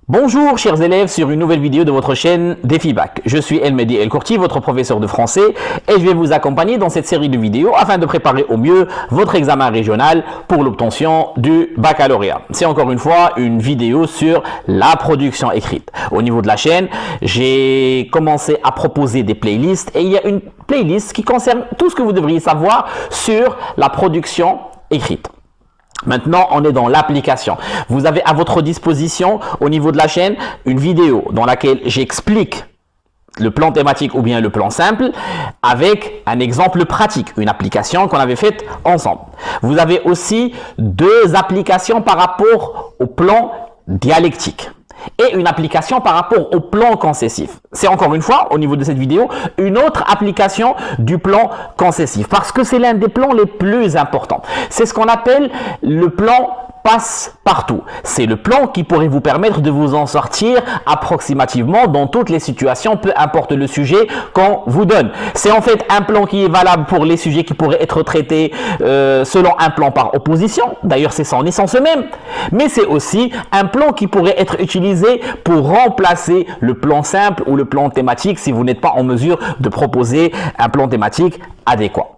Bonjour chers élèves sur une nouvelle vidéo de votre chaîne Défi Bac. Je suis Elmedi Elkourti, votre professeur de français, et je vais vous accompagner dans cette série de vidéos afin de préparer au mieux votre examen régional pour l'obtention du baccalauréat. C'est encore une fois une vidéo sur la production écrite. Au niveau de la chaîne, j'ai commencé à proposer des playlists et il y a une playlist qui concerne tout ce que vous devriez savoir sur la production écrite. Maintenant, on est dans l'application. Vous avez à votre disposition, au niveau de la chaîne, une vidéo dans laquelle j'explique le plan thématique ou bien le plan simple avec un exemple pratique, une application qu'on avait faite ensemble. Vous avez aussi deux applications par rapport au plan dialectique et une application par rapport au plan concessif. C'est encore une fois, au niveau de cette vidéo, une autre application du plan concessif parce que c'est l'un des plans les plus importants. C'est ce qu'on appelle le plan passe-partout. C'est le plan qui pourrait vous permettre de vous en sortir approximativement dans toutes les situations, peu importe le sujet qu'on vous donne. C'est en fait un plan qui est valable pour les sujets qui pourraient être traités selon un plan par opposition. D'ailleurs, c'est son essence même. Mais c'est aussi un plan qui pourrait être utilisé pour remplacer le plan simple ou le plan thématique si vous n'êtes pas en mesure de proposer un plan thématique adéquat.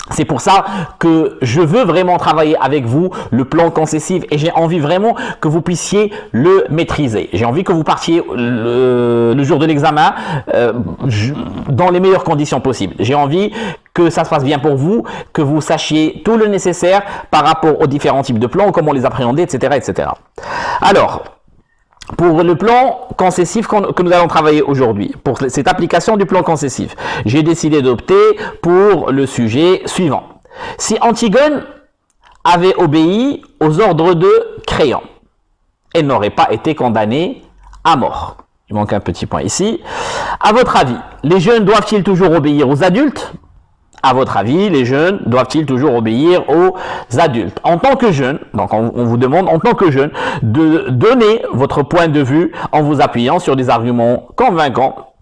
C'est pour ça que je veux vraiment travailler avec vous le plan concessif et j'ai envie vraiment que vous puissiez le maîtriser. J'ai envie que vous partiez le jour de l'examen dans les meilleures conditions possibles. J'ai envie que ça se passe bien pour vous, que vous sachiez tout le nécessaire par rapport aux différents types de plans, comment les appréhender, etc., etc. Alors, pour le plan concessif que nous allons travailler aujourd'hui, pour cette application du plan concessif, j'ai décidé d'opter pour le sujet suivant. Si Antigone avait obéi aux ordres de Créon, elle n'aurait pas été condamnée à mort. Il manque un petit point ici. À votre avis, les jeunes doivent-ils toujours obéir aux adultes ? À votre avis, les jeunes doivent-ils toujours obéir aux adultes? En tant que jeune, donc on vous demande en tant que jeune de donner votre point de vue en vous appuyant sur des arguments convaincants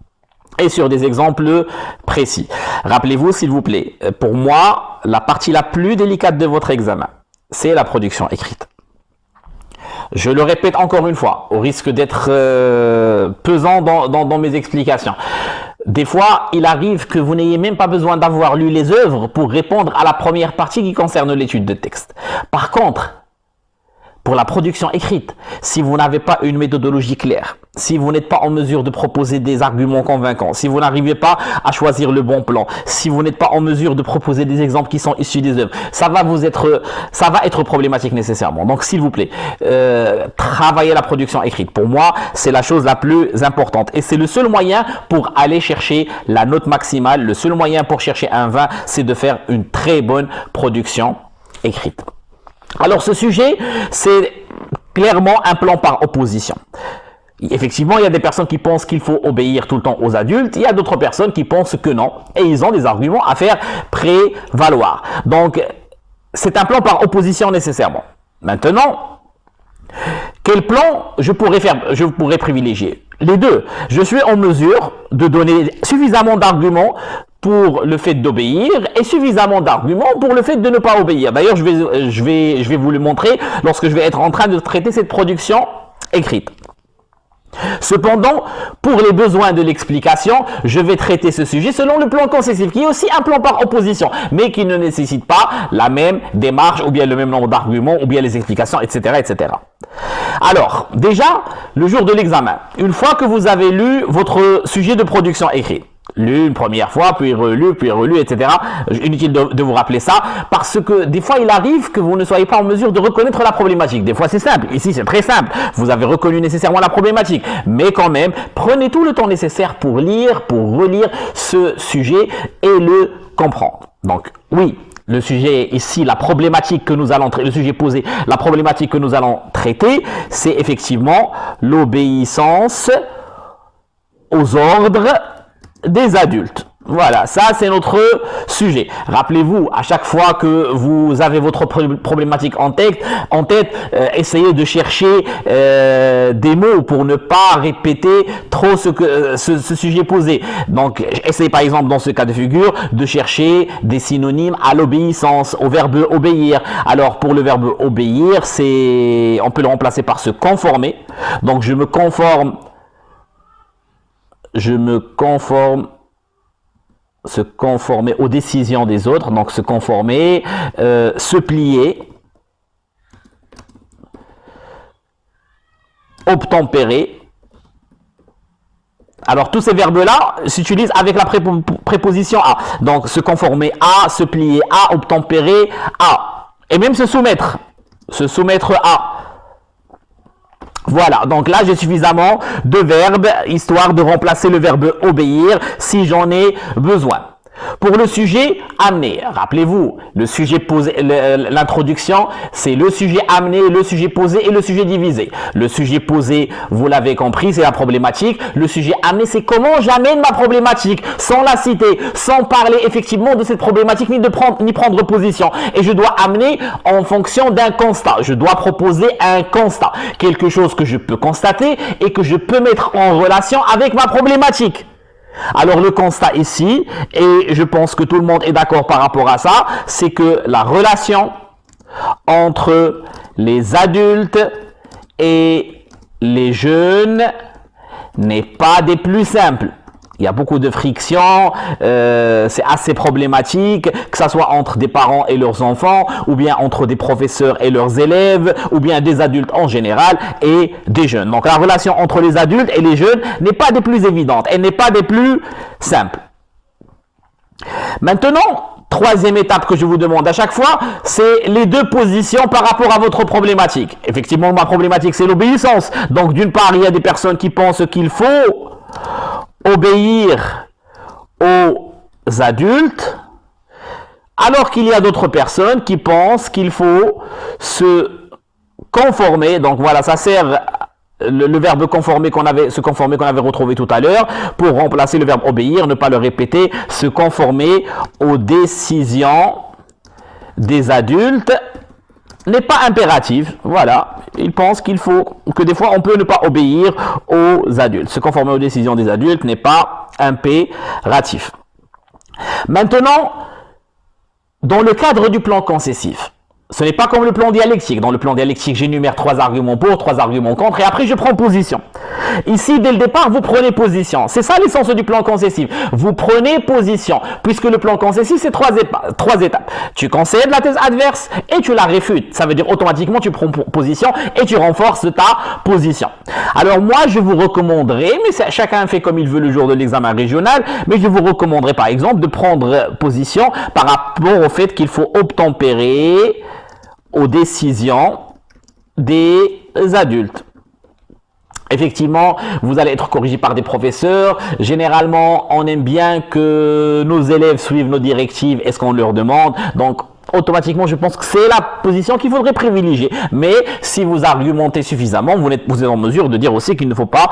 et sur des exemples précis. Rappelez-vous s'il vous plaît, pour moi, la partie la plus délicate de votre examen, c'est la production écrite. Je le répète encore une fois, au risque d'être pesant dans mes explications. Des fois, il arrive que vous n'ayez même pas besoin d'avoir lu les œuvres pour répondre à la première partie qui concerne l'étude de texte. Par contre, pour la production écrite, si vous n'avez pas une méthodologie claire, si vous n'êtes pas en mesure de proposer des arguments convaincants, si vous n'arrivez pas à choisir le bon plan, si vous n'êtes pas en mesure de proposer des exemples qui sont issus des œuvres, ça va être problématique nécessairement. Donc, s'il vous plaît, travaillez la production écrite. Pour moi, c'est la chose la plus importante. Et c'est le seul moyen pour aller chercher la note maximale. Le seul moyen pour chercher un 20, c'est de faire une très bonne production écrite. Alors, ce sujet, c'est clairement un plan par opposition. Effectivement, il y a des personnes qui pensent qu'il faut obéir tout le temps aux adultes. Il y a d'autres personnes qui pensent que non. Et ils ont des arguments à faire prévaloir. Donc, c'est un plan par opposition nécessairement. Maintenant, quel plan je pourrais privilégier? Les deux. Je suis en mesure de donner suffisamment d'arguments pour le fait d'obéir et suffisamment d'arguments pour le fait de ne pas obéir. D'ailleurs, je vais vous le montrer lorsque je vais être en train de traiter cette production écrite. Cependant, pour les besoins de l'explication, je vais traiter ce sujet selon le plan concessif, qui est aussi un plan par opposition, mais qui ne nécessite pas la même démarche, ou bien le même nombre d'arguments, ou bien les explications, etc., etc. Alors, déjà, le jour de l'examen, une fois que vous avez lu votre sujet de production écrit, lu une première fois, puis relu, etc. Inutile de vous rappeler ça, parce que des fois, il arrive que vous ne soyez pas en mesure de reconnaître la problématique. Des fois, c'est simple. Ici, c'est très simple. Vous avez reconnu nécessairement la problématique. Mais quand même, prenez tout le temps nécessaire pour lire, pour relire ce sujet et le comprendre. Donc, oui, le sujet ici, la problématique que nous allons traiter, le sujet posé, la problématique que nous allons traiter, c'est effectivement l'obéissance aux ordres des adultes. Voilà, ça c'est notre sujet. Rappelez-vous, à chaque fois que vous avez votre problématique en tête, essayez de chercher des mots pour ne pas répéter trop ce sujet posé. Donc, essayez par exemple dans ce cas de figure de chercher des synonymes à l'obéissance, au verbe obéir. Alors, pour le verbe obéir, on peut le remplacer par se conformer. Donc, je me conforme, se conformer aux décisions des autres, donc se conformer, se plier, obtempérer. Alors tous ces verbes-là s'utilisent avec la préposition à. Donc se conformer à, se plier à, obtempérer à. Et même se soumettre à. Voilà, donc là j'ai suffisamment de verbes, histoire de remplacer le verbe obéir si j'en ai besoin. Pour le sujet amené, rappelez-vous, le sujet posé, l'introduction, c'est le sujet amené, le sujet posé et le sujet divisé. Le sujet posé, vous l'avez compris, c'est la problématique. Le sujet amené, c'est comment j'amène ma problématique, sans la citer, sans parler effectivement de cette problématique, ni prendre position. Et je dois amener en fonction d'un constat. Je dois proposer un constat, quelque chose que je peux constater et que je peux mettre en relation avec ma problématique. Alors le constat ici, et je pense que tout le monde est d'accord par rapport à ça, c'est que la relation entre les adultes et les jeunes n'est pas des plus simples. Il y a beaucoup de frictions, c'est assez problématique, que ce soit entre des parents et leurs enfants, ou bien entre des professeurs et leurs élèves, ou bien des adultes en général et des jeunes. Donc la relation entre les adultes et les jeunes n'est pas des plus évidentes, elle n'est pas des plus simples. Maintenant, troisième étape que je vous demande à chaque fois, c'est les deux positions par rapport à votre problématique. Effectivement, ma problématique, c'est l'obéissance. Donc d'une part, il y a des personnes qui pensent qu'il faut obéir aux adultes, alors qu'il y a d'autres personnes qui pensent qu'il faut se conformer. Donc voilà, ça sert le verbe conformer se conformer qu'on avait retrouvé tout à l'heure pour remplacer le verbe obéir, ne pas le répéter, se conformer aux décisions des adultes n'est pas impératif. Voilà, il pense qu'il faut, que des fois on peut ne pas obéir aux adultes. Se conformer aux décisions des adultes n'est pas impératif. Maintenant, dans le cadre du plan concessif, ce n'est pas comme le plan dialectique. Dans le plan dialectique, j'énumère 3 arguments pour, 3 arguments contre, et après je prends position. Ici, dès le départ, vous prenez position. C'est ça l'essence du plan concessif. Vous prenez position, puisque le plan concessif, c'est 3 étapes. Tu concèdes la thèse adverse et tu la réfutes. Ça veut dire automatiquement, tu prends position et tu renforces ta position. Alors moi, je vous recommanderais, mais chacun fait comme il veut le jour de l'examen régional, mais je vous recommanderais par exemple de prendre position par rapport au fait qu'il faut obtempérer aux décisions des adultes. Effectivement, vous allez être corrigé par des professeurs. Généralement, on aime bien que nos élèves suivent nos directives et ce qu'on leur demande. Donc, automatiquement, je pense que c'est la position qu'il faudrait privilégier. Mais si vous argumentez suffisamment, vous êtes en mesure de dire aussi qu'il ne faut pas...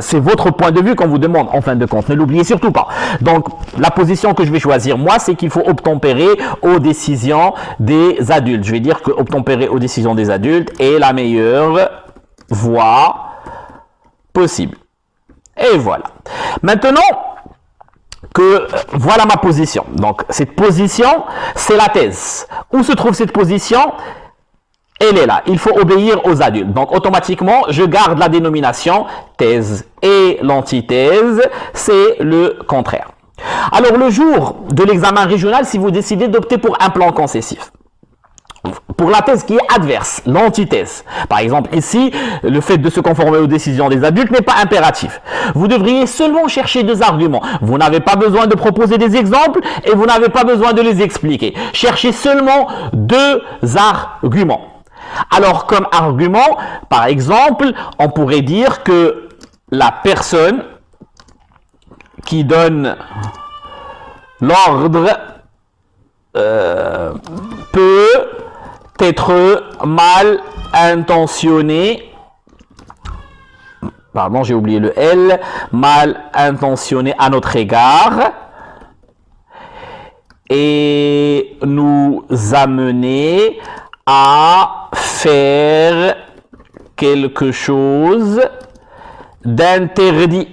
c'est votre point de vue qu'on vous demande, en fin de compte. Ne l'oubliez surtout pas. Donc, la position que je vais choisir, moi, c'est qu'il faut obtempérer aux décisions des adultes. Je vais dire que obtempérer aux décisions des adultes est la meilleure voie possible. Et voilà. Maintenant que voilà ma position. Donc cette position, c'est la thèse. Où se trouve cette position? Elle est là. Il faut obéir aux adultes. Donc automatiquement, je garde la dénomination thèse. Et l'antithèse, c'est le contraire. Alors le jour de l'examen régional, si vous décidez d'opter pour un plan concessif, pour la thèse qui est adverse, l'antithèse. Par exemple, ici, le fait de se conformer aux décisions des adultes n'est pas impératif. Vous devriez seulement chercher 2 arguments. Vous n'avez pas besoin de proposer des exemples et vous n'avez pas besoin de les expliquer. Cherchez seulement 2 arguments. Alors, comme argument, par exemple, on pourrait dire que la personne qui donne l'ordre peut être mal intentionné, pardon, j'ai oublié le L, mal intentionné à notre égard, et nous amener à faire quelque chose d'interdit.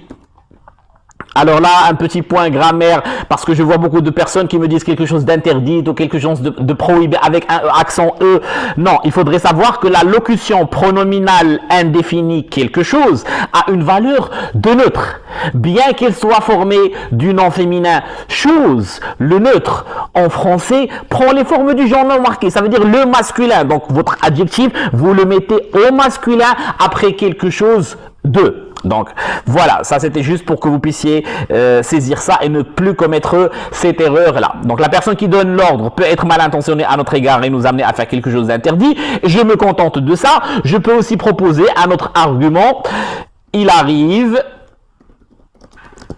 Alors là, un petit point grammaire, parce que je vois beaucoup de personnes qui me disent quelque chose d'interdit ou quelque chose de prohibé avec un accent E. Non, il faudrait savoir que la locution pronominale indéfinie quelque chose a une valeur de neutre. Bien qu'elle soit formée du nom féminin chose, le neutre en français prend les formes du genre non marqué, ça veut dire le masculin. Donc votre adjectif, vous le mettez au masculin après quelque chose de. Donc voilà, ça c'était juste pour que vous puissiez saisir ça et ne plus commettre cette erreur-là. Donc la personne qui donne l'ordre peut être mal intentionnée à notre égard et nous amener à faire quelque chose d'interdit. Je me contente de ça. Je peux aussi proposer un autre argument. Il arrive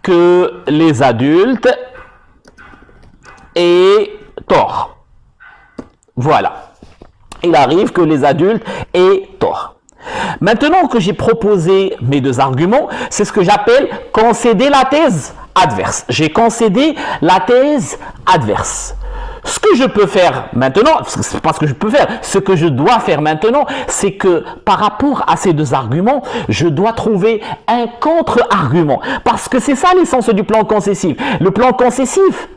que les adultes aient tort. Voilà. Il arrive que les adultes aient tort. Maintenant que j'ai proposé mes deux arguments, c'est ce que j'appelle concéder la thèse adverse. J'ai concédé la thèse adverse. Ce que je peux faire maintenant, c'est pas ce que je peux faire, ce que je dois faire maintenant, c'est que par rapport à ces deux arguments, je dois trouver un contre-argument. Parce que c'est ça l'essence du plan concessif. Le plan concessif,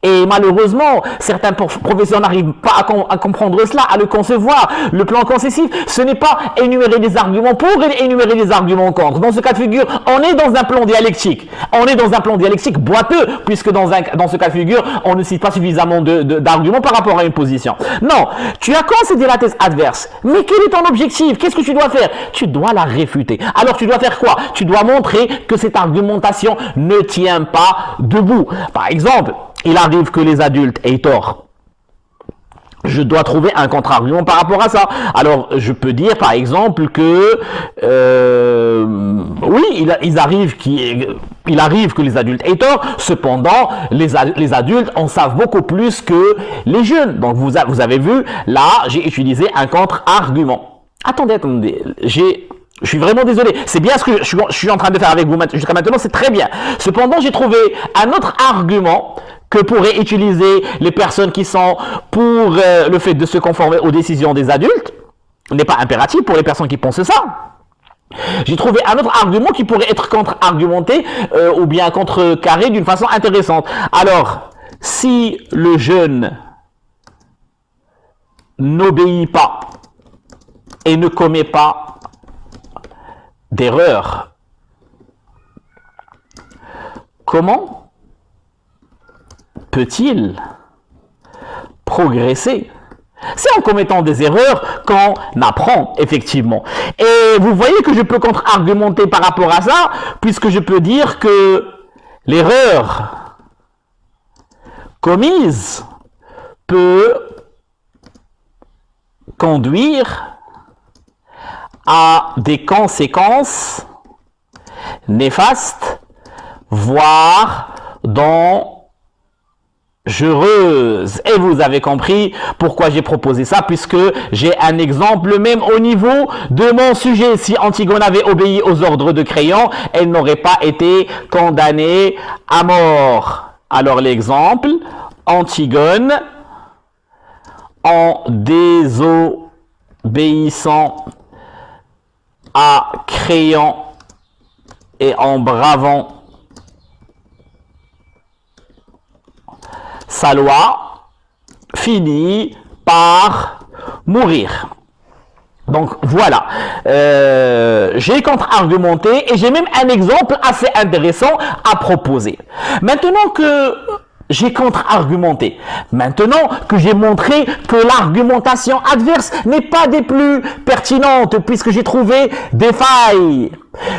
et malheureusement, certains professeurs n'arrivent pas à comprendre cela, à le concevoir. Le plan concessif, ce n'est pas énumérer des arguments pour et énumérer des arguments contre. Dans ce cas de figure, on est dans un plan dialectique. On est dans un plan dialectique boiteux, puisque dans ce cas de figure, on ne cite pas suffisamment d'arguments par rapport à une position. Non, tu as concédé la thèse adverse. Mais quel est ton objectif? Qu'est-ce que tu dois faire? Tu dois la réfuter. Alors tu dois faire quoi? Tu dois montrer que cette argumentation ne tient pas debout. Par exemple, il arrive que les adultes aient tort. Je dois trouver un contre-argument par rapport à ça. Alors, je peux dire, par exemple, que oui, il arrive que les adultes aient tort. Cependant, les adultes en savent beaucoup plus que les jeunes. Donc, vous avez vu, là, j'ai utilisé un contre-argument. Attendez. Je suis vraiment désolé. C'est bien ce que je suis en train de faire avec vous jusqu'à maintenant, c'est très bien. Cependant, j'ai trouvé un autre argument que pourraient utiliser les personnes qui sont pour le fait de se conformer aux décisions des adultes. Ce n'est pas impératif pour les personnes qui pensent ça. J'ai trouvé un autre argument qui pourrait être contre-argumenté ou bien contrecarré d'une façon intéressante. Alors, si le jeune n'obéit pas et ne commet pas d'erreur, comment peut-il progresser? C'est en commettant des erreurs qu'on apprend, effectivement. Et vous voyez que je peux contre-argumenter par rapport à ça, puisque je peux dire que l'erreur commise peut conduire à des conséquences néfastes, voire dangereuses. Et vous avez compris pourquoi j'ai proposé ça, puisque j'ai un exemple même au niveau de mon sujet. Si Antigone avait obéi aux ordres de Créon, elle n'aurait pas été condamnée à mort. Alors l'exemple, Antigone, en désobéissant à Créon et en bravant sa loi, finit par mourir. Donc voilà, j'ai contre-argumenté et j'ai même un exemple assez intéressant à proposer. Maintenant que j'ai contre-argumenté, maintenant que j'ai montré que l'argumentation adverse n'est pas des plus pertinentes puisque j'ai trouvé des failles,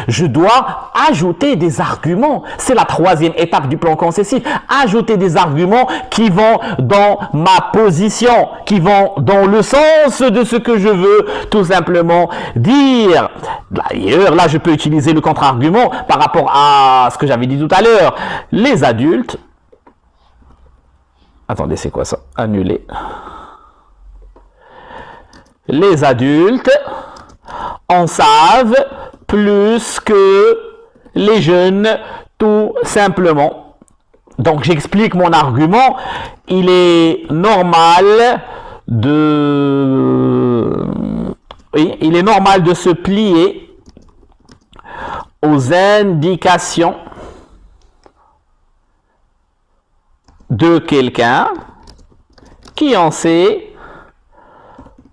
je dois ajouter des arguments. C'est la troisième étape du plan concessif. Ajouter des arguments qui vont dans ma position, qui vont dans le sens de ce que je veux tout simplement dire. D'ailleurs, là, je peux utiliser le contre-argument par rapport à ce que j'avais dit tout à l'heure. Les adultes... Attendez, c'est quoi ça? Annuler. Les adultes en savent plus que les jeunes, tout simplement. Donc j'explique mon argument. Il est normal il est normal de se plier aux indications de quelqu'un qui en sait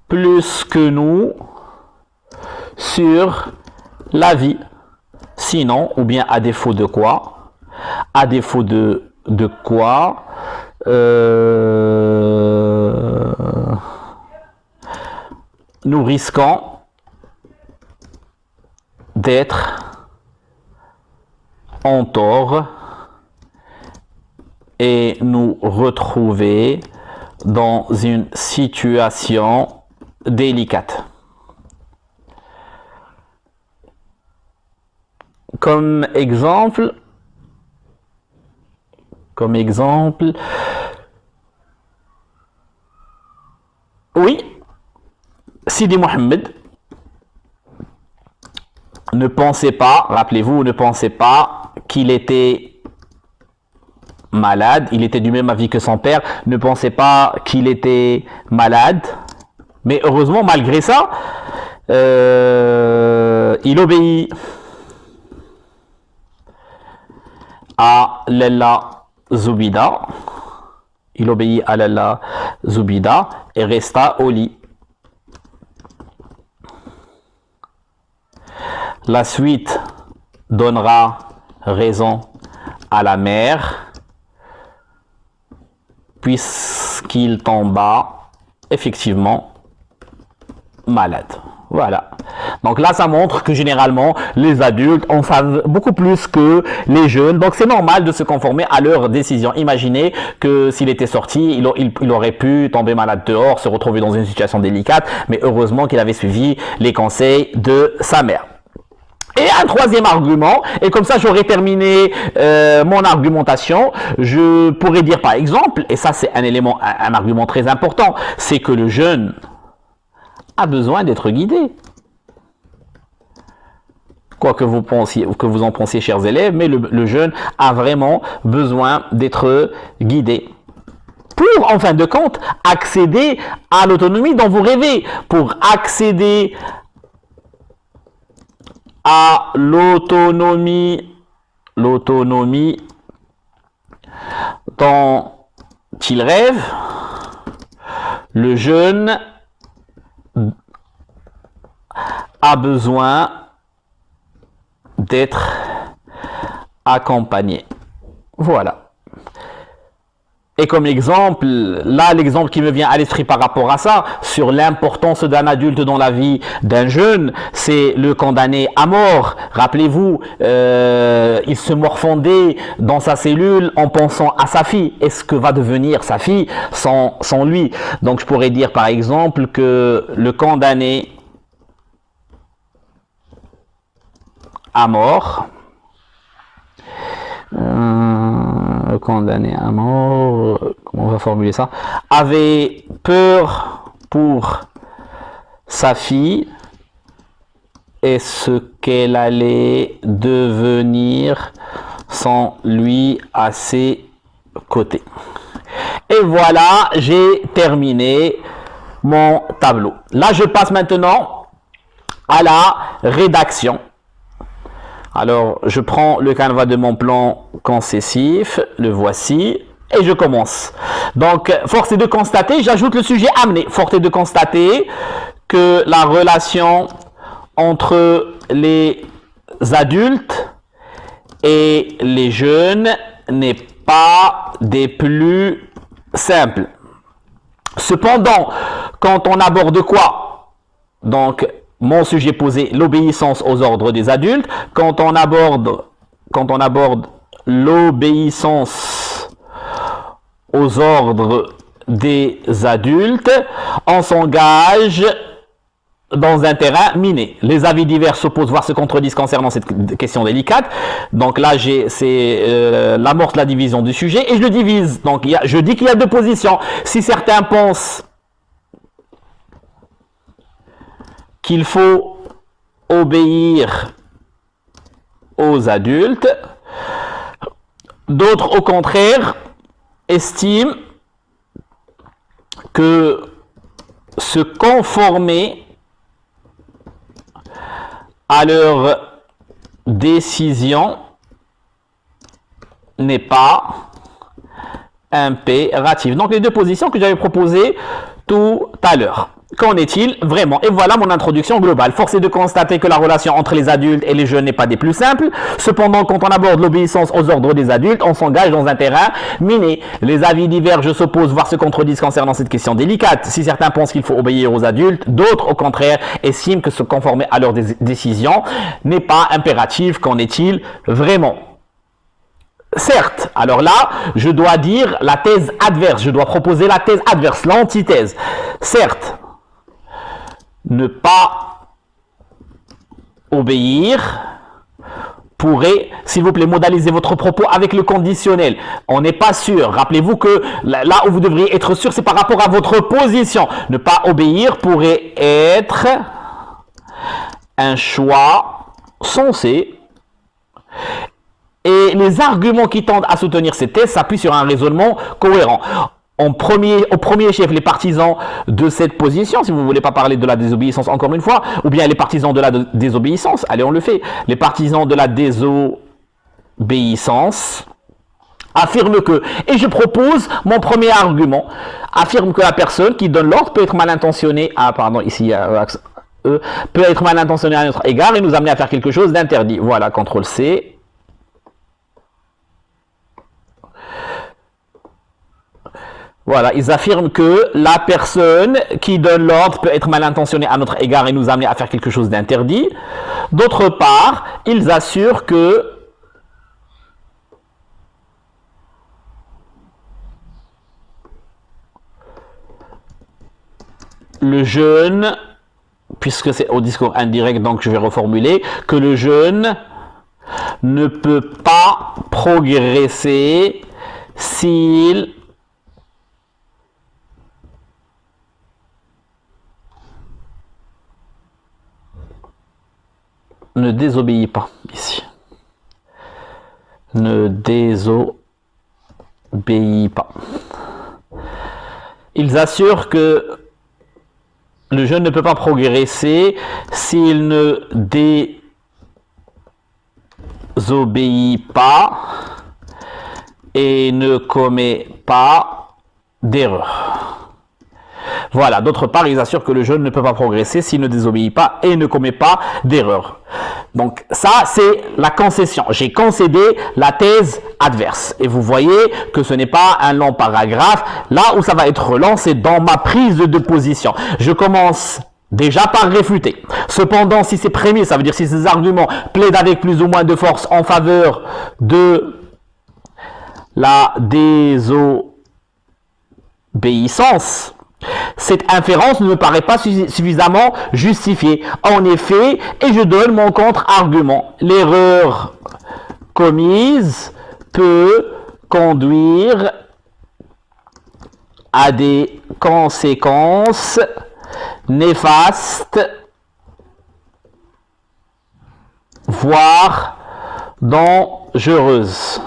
plus que nous sur la vie. Sinon, ou bien à défaut de quoi? À défaut de quoi? Nous risquons d'être en tort et nous retrouver dans une situation délicate. Comme exemple, oui, Sidi Mohammed ne pensait pas, rappelez-vous, ne pensait pas qu'il était malade. Il était du même avis que son père, ne pensait pas qu'il était malade. Mais heureusement, malgré ça, il obéit à Lalla Zoubida. Il obéit à Lalla Zoubida et resta au lit. La suite donnera raison à la mère, puisqu'il tomba effectivement malade. Voilà. Donc là, ça montre que généralement, les adultes en savent beaucoup plus que les jeunes. Donc c'est normal de se conformer à leurs décisions. Imaginez que s'il était sorti, il aurait pu tomber malade dehors, se retrouver dans une situation délicate. Mais heureusement qu'il avait suivi les conseils de sa mère. Et un troisième argument, et comme ça j'aurais terminé mon argumentation, je pourrais dire par exemple, et ça c'est un argument très important, c'est que le jeune a besoin d'être guidé. Quoi que vous en pensiez, chers élèves, mais le jeune a vraiment besoin d'être guidé. Pour, en fin de compte, accéder à l'autonomie dont vous rêvez, pour accéder à l'autonomie dont il rêve, le jeune a besoin d'être accompagné. Voilà. Et comme exemple, là l'exemple qui me vient à l'esprit par rapport à ça, sur l'importance d'un adulte dans la vie d'un jeune, c'est le condamné à mort. Rappelez-vous, il se morfondait dans sa cellule en pensant à sa fille. Est-ce que va devenir sa fille sans lui? Donc je pourrais dire par exemple que le condamné à mort, condamné à mort, comment on va formuler ça, avait peur pour sa fille et ce qu'elle allait devenir sans lui à ses côtés. Et voilà, j'ai terminé mon tableau. Là, je passe maintenant à la rédaction. Alors, je prends le canevas de mon plan concessif, le voici, et je commence. Donc, force est de constater, j'ajoute le sujet amené. Force est de constater que la relation entre les adultes et les jeunes n'est pas des plus simples. Cependant, quand on aborde quoi? Donc, mon sujet posé, l'obéissance aux ordres des adultes. Quand on aborde l'obéissance aux ordres des adultes, on s'engage dans un terrain miné. Les avis divers s'opposent, voire se contredisent concernant cette question délicate. Donc là, c'est l'amorce de la division du sujet et je le divise. Donc je dis qu'il y a deux positions. Si certains pensent qu'il faut obéir aux adultes, D'autres, au contraire, estiment que se conformer à leur décision n'est pas impératif. Donc les deux positions que j'avais proposées tout à l'heure. Qu'en est-il vraiment? Et voilà mon introduction globale. Force est de constater que la relation entre les adultes et les jeunes n'est pas des plus simples. Cependant, quand on aborde l'obéissance aux ordres des adultes, on s'engage dans un terrain miné. Les avis divergent, s'opposent, voire se contredisent concernant cette question délicate. Si certains pensent qu'il faut obéir aux adultes, d'autres, au contraire, estiment que se conformer à leurs décisions n'est pas impératif. Qu'en est-il vraiment? Certes, alors là, je dois dire la thèse adverse, je dois proposer la thèse adverse, l'antithèse. Certes, ne pas obéir pourrait, s'il vous plaît, modaliser votre propos avec le conditionnel. On n'est pas sûr. Rappelez-vous que là où vous devriez être sûr, c'est par rapport à votre position. Ne pas obéir pourrait être un choix sensé. Et les arguments qui tendent à soutenir cette thèse s'appuient sur un raisonnement cohérent. Au premier chef, les partisans de cette position, si vous ne voulez pas parler de la désobéissance encore une fois, ou bien les partisans de la désobéissance, allez, on le fait. Les partisans de la désobéissance affirment que, et je propose mon premier argument, affirme que la personne qui donne l'ordre peut être mal intentionnée, peut être mal intentionnée à notre égard et nous amener à faire quelque chose d'interdit. Voilà, CTRL-C. Voilà, ils affirment que la personne qui donne l'ordre peut être mal intentionnée à notre égard et nous amener à faire quelque chose d'interdit. D'autre part, ils assurent que le jeune, puisque c'est au discours indirect, donc je vais reformuler, que le jeune ne peut pas progresser s'il ne désobéit pas, ici. Ne désobéit pas. Ils assurent que le jeune ne peut pas progresser s'il ne désobéit pas et ne commet pas d'erreur. Voilà, d'autre part, ils assurent que le jeune ne peut pas progresser s'il ne désobéit pas et ne commet pas d'erreur. Donc ça, c'est la concession. J'ai concédé la thèse adverse. Et vous voyez que ce n'est pas un long paragraphe. Là où ça va être long, c'est dans ma prise de position. Je commence déjà par réfuter. Cependant, si ces prémices, ça veut dire si ces arguments plaident avec plus ou moins de force en faveur de la désobéissance, cette inférence ne me paraît pas suffisamment justifiée. En effet, et je donne mon contre-argument, l'erreur commise peut conduire à des conséquences néfastes, voire dangereuses.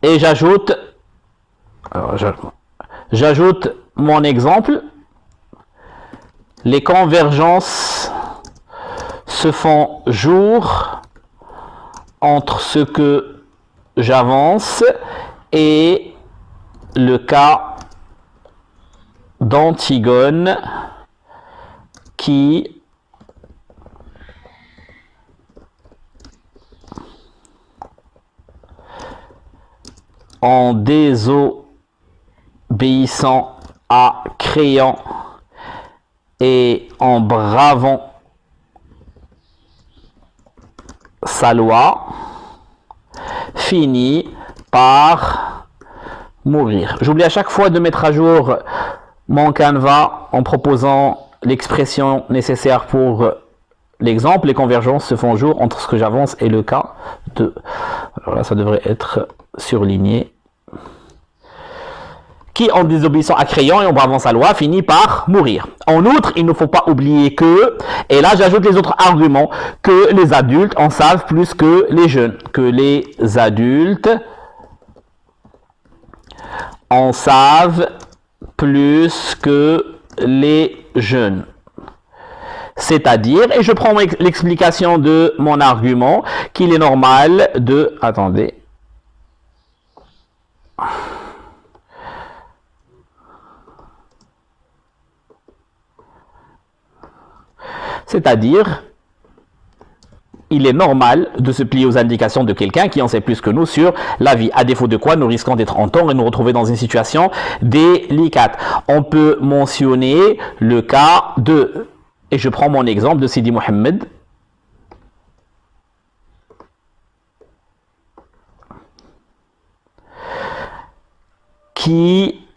Et j'ajoute mon exemple. Les convergences se font jour entre ce que j'avance et le cas d'Antigone qui en désobéissant à Créon et en bravant sa loi, finit par mourir. J'oublie à chaque fois de mettre à jour mon canevas en proposant l'expression nécessaire pour l'exemple. Les convergences se font jour entre ce que j'avance et le cas de... Alors là, ça devrait être surligné. qui, en désobéissant à crayon et en bravant sa loi, finit par mourir. En outre, il ne faut pas oublier que, et là j'ajoute les autres arguments, que les adultes en savent plus que les jeunes. Que les adultes en savent plus que les jeunes. C'est-à-dire, et je prends l'explication de mon argument, qu'il est normal de... Attendez. C'est-à-dire, il est normal de se plier aux indications de quelqu'un qui en sait plus que nous sur la vie, à défaut de quoi nous risquons d'être en tort et nous retrouver dans une situation délicate. On peut mentionner le cas de... Et je prends mon exemple de Sidi Mohammed, qui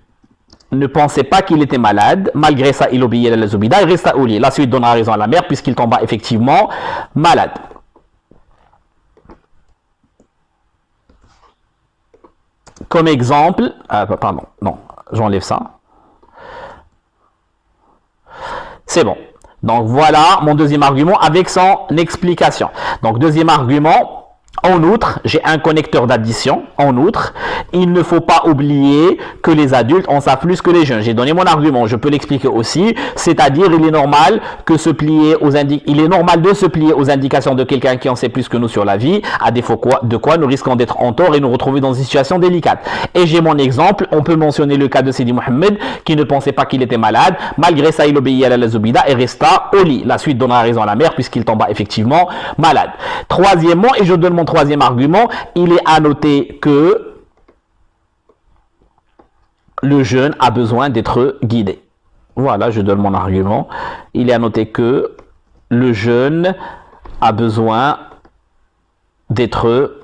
ne pensait pas qu'il était malade. Malgré ça, il obéit à la Zubida. Il resta au lit. La suite donnera raison à la mère puisqu'il tomba effectivement malade. Comme exemple... pardon, non, j'enlève ça. C'est bon. Donc voilà mon deuxième argument avec son explication. Donc deuxième argument, en outre, j'ai un connecteur d'addition. En outre, il ne faut pas oublier que les adultes en savent plus que les jeunes. J'ai donné mon argument, je peux l'expliquer aussi. C'est-à-dire, il est normal de se plier aux indications de quelqu'un qui en sait plus que nous sur la vie, à défaut de quoi nous risquons d'être en tort et nous retrouver dans une situation délicate. Et j'ai mon exemple, on peut mentionner le cas de Sidi Mohammed qui ne pensait pas qu'il était malade. Malgré ça, il obéit à la Zubida et resta au lit. La suite donnera raison à la mère puisqu'il tomba effectivement malade. Troisièmement, et je donne mon troisième argument, il est à noter que le jeune a besoin d'être guidé. Voilà, je donne mon argument. Il est à noter que le jeune a besoin d'être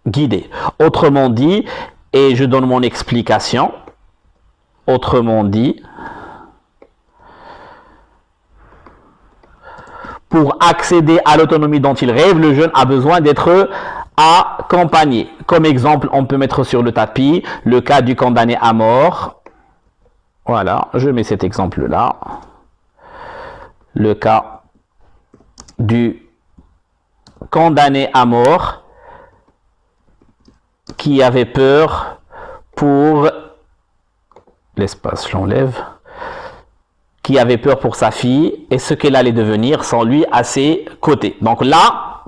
guidé. Autrement dit, et je donne mon explication, autrement dit, pour accéder à l'autonomie dont il rêve, le jeune a besoin d'être accompagné. Comme exemple, on peut mettre sur le tapis le cas du condamné à mort. Voilà, je mets cet exemple-là. Le cas du condamné à mort qui avait peur pour... L'espace, je l'enlève. Qui avait peur pour sa fille et ce qu'elle allait devenir sans lui à ses côtés. Donc là,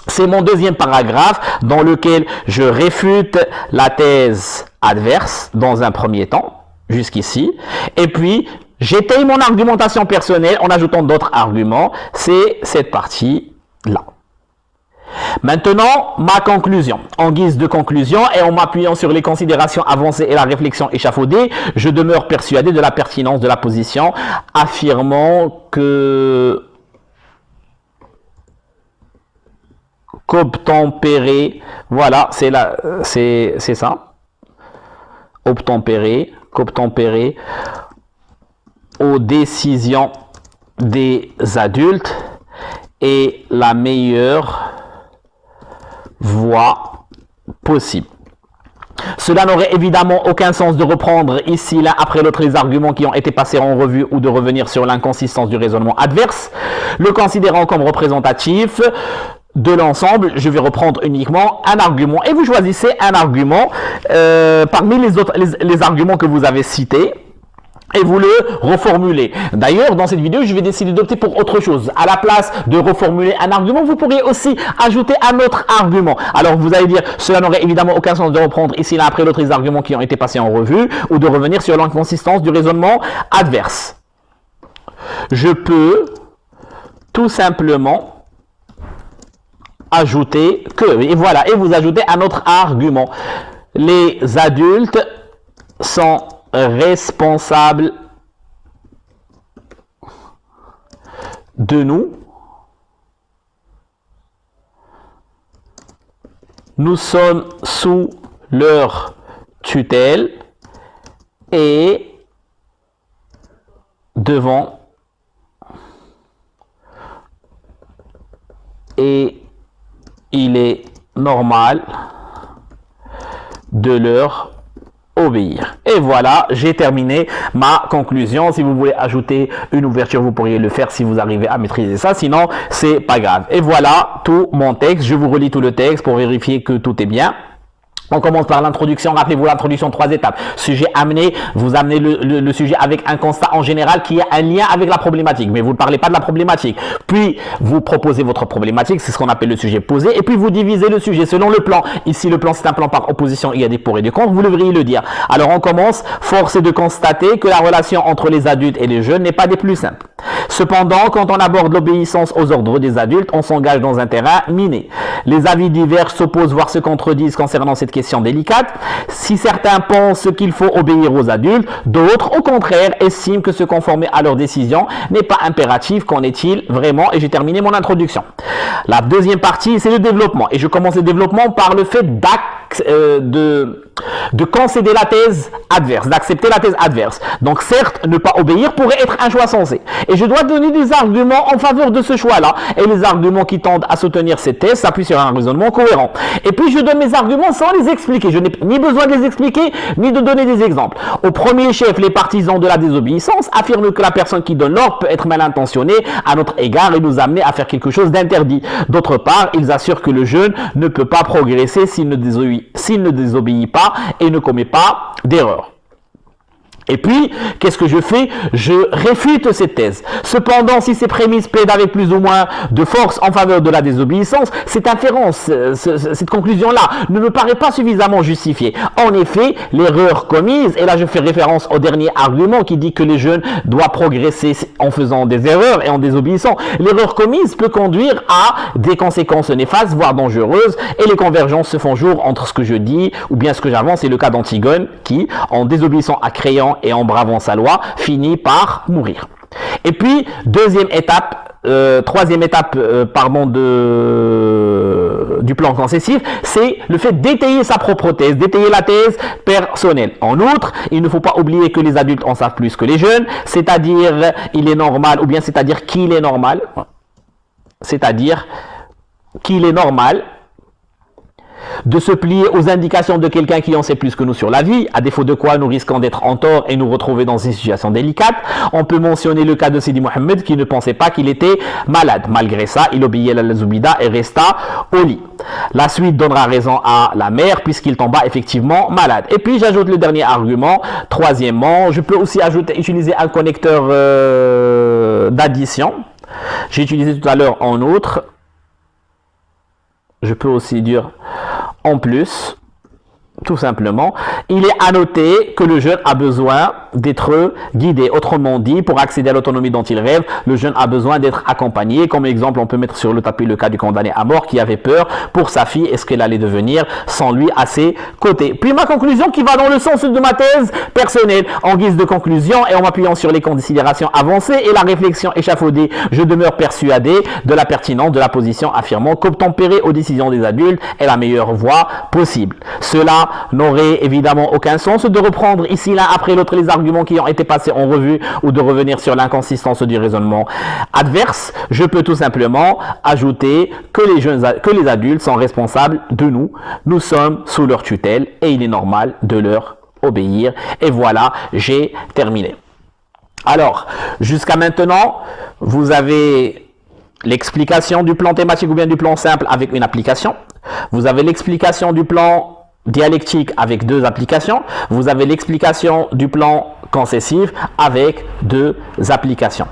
c'est mon deuxième paragraphe dans lequel je réfute la thèse adverse dans un premier temps, jusqu'ici, et puis j'étaye mon argumentation personnelle en ajoutant d'autres arguments. C'est cette partie-là. Maintenant, ma conclusion. En guise de conclusion et en m'appuyant sur les considérations avancées et la réflexion échafaudée, je demeure persuadé de la pertinence de la position, affirmant que qu'obtempérer, voilà, c'est ça, qu'obtempérer aux décisions des adultes est la meilleure voie possible. Cela n'aurait évidemment aucun sens de reprendre ici l'un après l'autre les arguments qui ont été passés en revue ou de revenir sur l'inconsistance du raisonnement adverse. Le considérant comme représentatif de l'ensemble, je vais reprendre uniquement un argument et vous choisissez un argument parmi les arguments que vous avez cités et vous le reformulez. D'ailleurs, dans cette vidéo, je vais décider d'opter pour autre chose. À la place de reformuler un argument, vous pourriez aussi ajouter un autre argument. Alors, vous allez dire, cela n'aurait évidemment aucun sens de reprendre ici l'un après l'autre les arguments qui ont été passés en revue ou de revenir sur l'inconsistance du raisonnement adverse. Je peux tout simplement ajouter que, et voilà, et vous ajoutez un autre argument. Les adultes sont responsables de nous. Nous sommes sous leur tutelle et devant et il est normal de leur obéir. Et voilà, j'ai terminé ma conclusion. Si vous voulez ajouter une ouverture, vous pourriez le faire si vous arrivez à maîtriser ça. Sinon, c'est pas grave. Et voilà tout mon texte. Je vous relis tout le texte pour vérifier que tout est bien. On commence par l'introduction. Rappelez-vous l'introduction, 3 étapes. Sujet amené, vous amenez le sujet avec un constat en général qui a un lien avec la problématique, mais vous ne parlez pas de la problématique. Puis, vous proposez votre problématique, c'est ce qu'on appelle le sujet posé, et puis vous divisez le sujet selon le plan. Ici, le plan, c'est un plan par opposition, il y a des pour et des contre, vous devriez le dire. Alors, on commence. Force est de constater que la relation entre les adultes et les jeunes n'est pas des plus simples. Cependant, quand on aborde l'obéissance aux ordres des adultes, on s'engage dans un terrain miné. Les avis divers s'opposent, voire se contredisent concernant cette question délicate. Si certains pensent qu'il faut obéir aux adultes, d'autres, au contraire, estiment que se conformer à leurs décisions n'est pas impératif. Qu'en est-il vraiment? Et j'ai terminé mon introduction. La deuxième partie, c'est le développement. Et je commence le développement par le fait de concéder la thèse adverse, d'accepter la thèse adverse. Donc certes, ne pas obéir pourrait être un choix sensé. Et je dois donner des arguments en faveur de ce choix-là. Et les arguments qui tendent à soutenir cette thèse s'appuient sur un raisonnement cohérent. Et puis je donne mes arguments sans les expliquer. Je n'ai ni besoin de les expliquer, ni de donner des exemples. Au premier chef, les partisans de la désobéissance affirment que la personne qui donne l'ordre peut être mal intentionnée à notre égard et nous amener à faire quelque chose d'interdit. D'autre part, ils assurent que le jeune ne peut pas progresser s'il ne désobéit pas et ne commet pas d'erreur. Et puis, qu'est-ce que je fais? Je réfute cette thèse. Cependant, si ces prémices plaident avec plus ou moins de force en faveur de la désobéissance, cette inférence, cette conclusion-là ne me paraît pas suffisamment justifiée. En effet, l'erreur commise, et là je fais référence au dernier argument qui dit que les jeunes doivent progresser en faisant des erreurs et en désobéissant, l'erreur commise peut conduire à des conséquences néfastes, voire dangereuses, et les convergences se font jour entre ce que je dis ou bien ce que j'avance. C'est le cas d'Antigone qui, en désobéissant à Créon et en bravant sa loi, finit par mourir. Et puis, troisième étape du plan concessif, c'est le fait d'étayer sa propre thèse, d'étayer la thèse personnelle. En outre, il ne faut pas oublier que les adultes en savent plus que les jeunes, c'est-à-dire il est normal, ou bien c'est-à-dire qu'il est normal, de se plier aux indications de quelqu'un qui en sait plus que nous sur la vie, à défaut de quoi nous risquons d'être en tort et nous retrouver dans une situation délicate. On peut mentionner le cas de Sidi Mohammed qui ne pensait pas qu'il était malade. Malgré ça, il obéit à la Zoubida et resta au lit. La suite donnera raison à la mère puisqu'il tomba effectivement malade. Et puis j'ajoute le dernier argument. Troisièmement, je peux aussi utiliser un connecteur d'addition. J'ai utilisé tout à l'heure en outre. Je peux aussi dire en plus, tout simplement, il est à noter que le jeune a besoin d'être guidé. Autrement dit, pour accéder à l'autonomie dont il rêve, le jeune a besoin d'être accompagné. Comme exemple, on peut mettre sur le tapis le cas du condamné à mort qui avait peur pour sa fille et ce qu'elle allait devenir sans lui à ses côtés. Puis ma conclusion qui va dans le sens de ma thèse personnelle. En guise de conclusion et en m'appuyant sur les considérations avancées et la réflexion échafaudée, je demeure persuadé de la pertinence de la position affirmant qu'obtempérer aux décisions des adultes est la meilleure voie possible. Cela n'aurait évidemment aucun sens de reprendre ici l'un après l'autre les arguments qui ont été passés en revue ou de revenir sur l'inconsistance du raisonnement adverse. Je peux tout simplement ajouter que les adultes sont responsables de nous. Nous sommes sous leur tutelle et il est normal de leur obéir. Et voilà, j'ai terminé. Alors, jusqu'à maintenant, vous avez l'explication du plan thématique ou bien du plan simple avec une application. Vous avez l'explication du plan dialectique avec 2 applications. Vous avez l'explication du plan concessif avec 2 applications.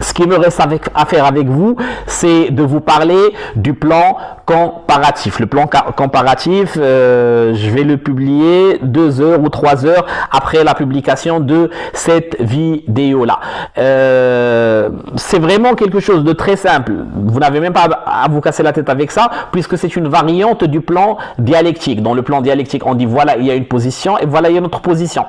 Ce qui me reste à faire avec vous, c'est de vous parler du plan comparatif. Le plan comparatif, je vais le publier 2 heures ou 3 heures après la publication de cette vidéo-là. C'est vraiment quelque chose de très simple. Vous n'avez même pas à vous casser la tête avec ça, puisque c'est une variante du plan dialectique. Dans le plan dialectique, on dit voilà, il y a une position et voilà, il y a une autre position.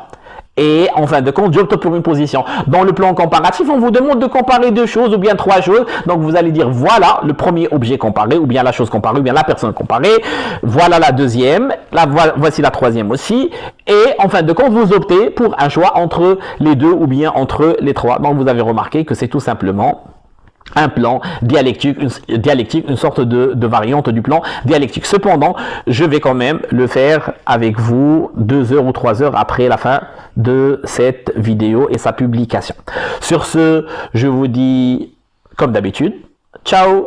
Et en fin de compte, j'opte pour une position. Dans le plan comparatif, on vous demande de comparer 2 choses ou bien 3 choses. Donc vous allez dire voilà le premier objet comparé ou bien la chose comparée ou bien la personne comparée. Voilà la deuxième. Voici la troisième aussi. Et en fin de compte, vous optez pour un choix entre les 2 ou bien entre les 3. Donc vous avez remarqué que c'est tout simplement un plan dialectique, une sorte de variante du plan dialectique. Cependant, je vais quand même le faire avec vous 2 heures ou 3 heures après la fin de cette vidéo et sa publication. Sur ce, je vous dis, comme d'habitude, ciao!